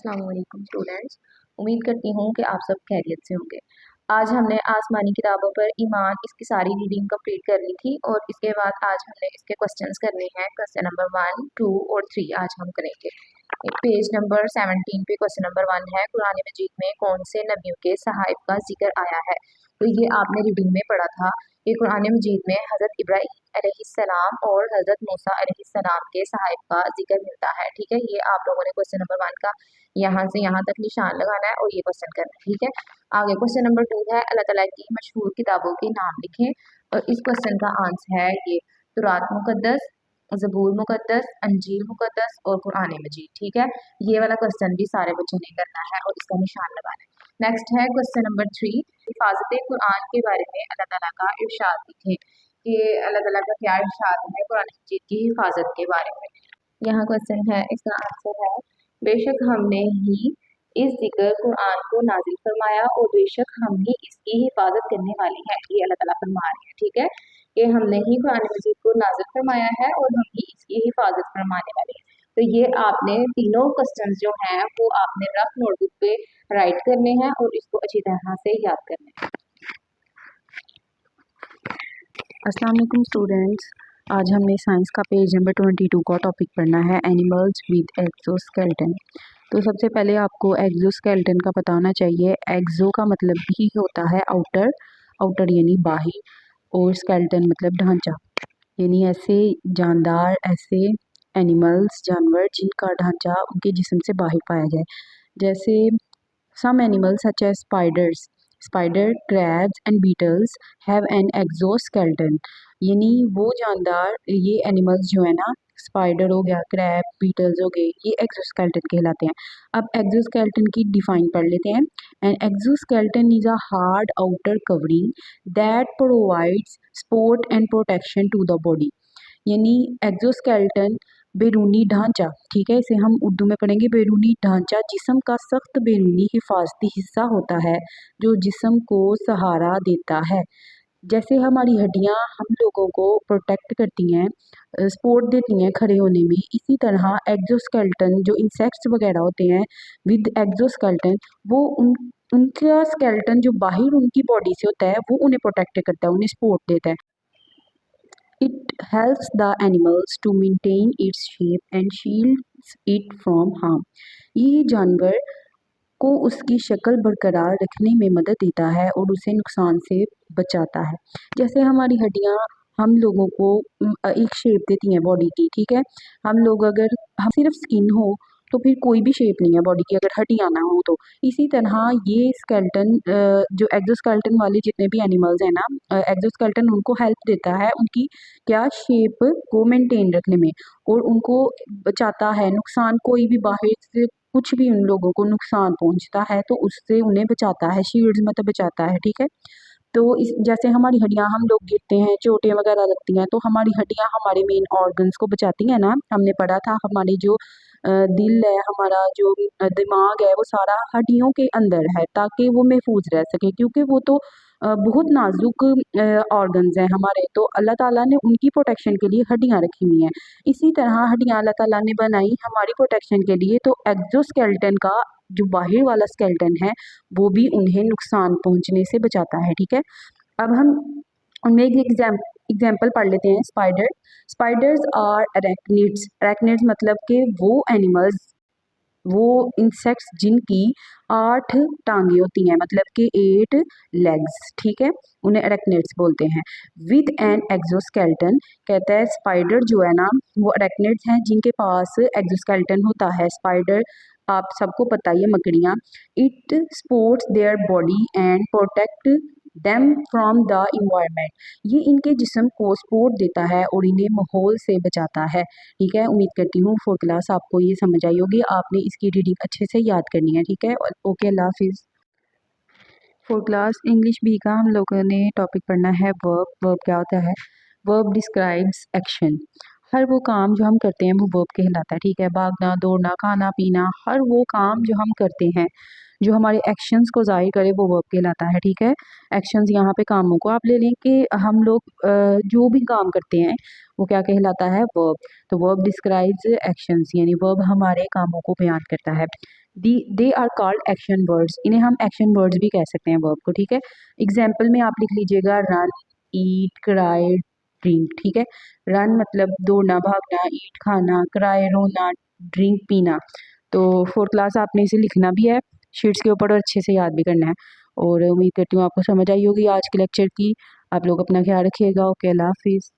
अस्सलाम वालेकुम स्टूडेंट्स। उम्मीद करती हूँ कि आप सब खैरियत से होंगे। आज हमने आसमानी किताबों पर ईमान इसकी सारी रीडिंग कंप्लीट कर ली थी और इसके बाद आज हमने इसके क्वेश्चंस करने हैं। क्वेश्चन नंबर 1, 2 और 3 आज हम करेंगे। पेज नंबर 17 पे क्वेश्चन नंबर 1 है, कुरान मजीद में कौन से नबियों के सहाइब का जिक्र आया है। तो ये आपने रीडिंग में पढ़ा था कि कुरान मजीद में हज़रत इब्राहीम अलैहिस्सलाम और हज़रत मूसा अलैहिस्सलाम के सहाइब का जिक्र मिलता है। ठीक है, ये आप लोगों ने क्वेश्चन नंबर 1 का यहाँ से यहाँ तक निशान लगाना है और ये क्वेश्चन करना है। ठीक है, आगे क्वेश्चन नंबर 2 है, अल्लाह ताला की मशहूर किताबों के नाम लिखें। और इस क्वेश्चन का आंसर है ये तौरात मुकद्दस, ज़बूर मुकद्दस, अंजील मुकद्दस और कुरान मजीद। ठीक है, ये वाला क्वेश्चन भी सारे बच्चों ने करना है और इसका निशान लगाना है। नेक्स्ट है क्वेश्चन नंबर 3, हिफाजत कुरान के बारे में अल्लाह ताला का इरशाद लिखें कि अल्लाह ताला का क्या इरशाद है कुरान मजीद की हिफाजत के बारे में। यहाँ क्वेश्चन है, इसका आंसर है बेशक हमने ही इस जिक्र कुरान को नाजिल फरमाया और बेशक हम ही इसकी हिफाजत करने वाले हैं। ये अल्लाह ताला फरमा रहे हैं। ठीक है, कि हमने ही कुरान मजीद को नाजिल फरमाया है और हम ही इसकी हिफाजत फरमाने वाले हैं। तो ये आपने तीनों क्वेश्चन जो हैं वो आपने रफ नोटबुक पे राइट करने हैं और इसको अच्छी तरह से याद करना है। अस्सलाम वालेकुम स्टूडेंट्स, आज हमने साइंस का पेज नंबर 22 का टॉपिक पढ़ना है, एनिमल्स विद एक्सोस्केलेटन। तो सबसे पहले आपको एक्सोस्केलेटन का पता होना चाहिए। एक्सो का मतलब ही होता है आउटर, आउटर यानी बाहरी, और स्केलेटन मतलब ढांचा, यानी ऐसे जानदार, ऐसे एनिमल्स जानवर जिनका ढांचा उनके जिस्म से बाहर पाया जाए। जैसे some animals such as spiders, spider, crabs and beetles have an exoskeleton, यानी वो जानदार, ये एनिमल्स जो है ना, स्पाइडर हो गया, क्रैब, बीटल्स हो गए, ये एक्सोस्केलेटन कहलाते हैं। अब एक्सोस्केलेटन की डिफाइन पढ़ लेते हैं। An exoskeleton is a hard outer covering that provides support and protection to the body, यानी एक्सोस्केलेटन बैरूनी ढांचा। ठीक है, इसे हम उर्दू में पढ़ेंगे। बैरूनी ढांचा जिस्म का सख्त बैरूनी हिफाजती हिस्सा होता है जो जिस्म को सहारा देता है। जैसे हमारी हड्डियां हम लोगों को प्रोटेक्ट करती हैं, सपोर्ट देती हैं खड़े होने में, इसी तरह एक्सोस्केलेटन जो इंसेक्ट्स वगैरह होते हैं विद एक्सोस्केलेटन, वो उनका स्केलेटन जो बाहर उनकी बॉडी से होता है वो उन्हें प्रोटेक्ट करता है, उन्हें सपोर्ट देता है। It helps the animals to maintain its shape and shields it from harm. ये जानवर को उसकी शक्ल बरकरार रखने में मदद देता है और उसे नुकसान से बचाता है। जैसे हमारी हड्डियां हम लोगों को एक शेप देती हैं बॉडी की। ठीक है, हम लोग अगर हम सिर्फ स्किन हो तो फिर कोई भी शेप नहीं है बॉडी की, अगर हड्डियां ना हो तो। इसी तरह ये स्केलेटन, जो एक्सोस्केलेटन वाले जितने भी एनिमल्स हैं ना, एक्सोस्केलेटन उनको हेल्प देता है उनकी क्या शेप को मेंटेन रखने में, और उनको बचाता है नुकसान, कोई भी बाहर से कुछ भी उन लोगों को नुकसान पहुंचता है तो उससे उन्हें बचाता है, शील्ड मतलब बचाता है। ठीक है, तो इस जैसे हमारी हड्डियां, हम लोग गिरते हैं, चोटें वगैरह लगती हैं, तो हमारी हड्डियां हमारे मेन ऑर्गन्स को बचाती हैं ना। हमने पढ़ा था हमारी जो दिल है, हमारा जो दिमाग है, वो सारा हड्डियों के अंदर है ताकि वो महफूज रह सके, क्योंकि वो तो बहुत नाजुक ऑर्गन्स हैं हमारे। तो अल्लाह ताला ने उनकी प्रोटेक्शन के लिए हड्डियां रखी हुई हैं। इसी तरह हड्डियां अल्लाह ताला ने बनाई हमारी प्रोटेक्शन के लिए। तो एक्सोस्केलेटन का जो बाहर वाला स्केलेटन है वो भी उन्हें नुकसान पहुंचने से बचाता है। ठीक है, अब हम उनमें एक एग्जाम्पल पढ़ लेते हैं। स्पाइडर, स्पाइडर्स आर अरेक्निड्स, अरेक्निड्स मतलब कि वो एनिमल्स, वो इंसेक्ट्स जिनकी 8 टांगे होती हैं, मतलब कि 8 लेग्स। ठीक है, उन्हें अरेक्निड्स बोलते हैं। विद एन एक्सोस्केलेटन, कहता है स्पाइडर जो है ना वो अरेक्निड्स हैं जिनके पास एक्सोस्केलेटन होता है। स्पाइडर आप सबको पता ही है, मकड़ियाँ। It supports their body and protect them from the environment, ये इनके जिस्म को सपोर्ट देता है और इन्हें माहौल से बचाता है। ठीक है, उम्मीद करती हूँ 4th क्लास आपको ये समझ आई होगी। आपने इसकी रीडिंग अच्छे से याद करनी है। ठीक है, ओके, अल्लाह हाफिज़। 4th क्लास इंग्लिश बी का हम लोगों ने टॉपिक पढ़ना है वर्ब। वर्ब क्या होता है? Verb describes action. हर वो काम जो हम करते हैं वो वर्ब कहलाता है, ठीक है। भागना, दौड़ना, खाना पीना, हर वो काम जो हम करते हैं जो हमारे एक्शंस को ज़ाहिर करे वो वर्ब कहलाता है, ठीक है। एक्शंस यहाँ पे कामों को आप ले लें कि हम लोग जो भी काम करते हैं वो क्या कहलाता है, वर्ब। तो वर्ब डिस्क्राइब्स एक्शंस, यानी वर्ब हमारे कामों को बयान करता है। They are called action words, इन्हें हम एक्शन वर्ड्स भी कह सकते हैं वर्ब को, ठीक है। एग्जाम्पल में आप लिख लीजिएगा रन, ईट, क्राई, ड्रिंक, ठीक है। रन मतलब दौड़ना, भागना, ईट खाना, क्राई रोना, ड्रिंक पीना। तो फोर्थ क्लास आपने इसे लिखना भी है शीट्स के ऊपर और अच्छे से याद भी करना है। और उम्मीद करती हूँ आपको समझ आई होगी आज के लेक्चर की। आप लोग अपना ख्याल रखिएगा। ओके, अल्लाह हाफिज़।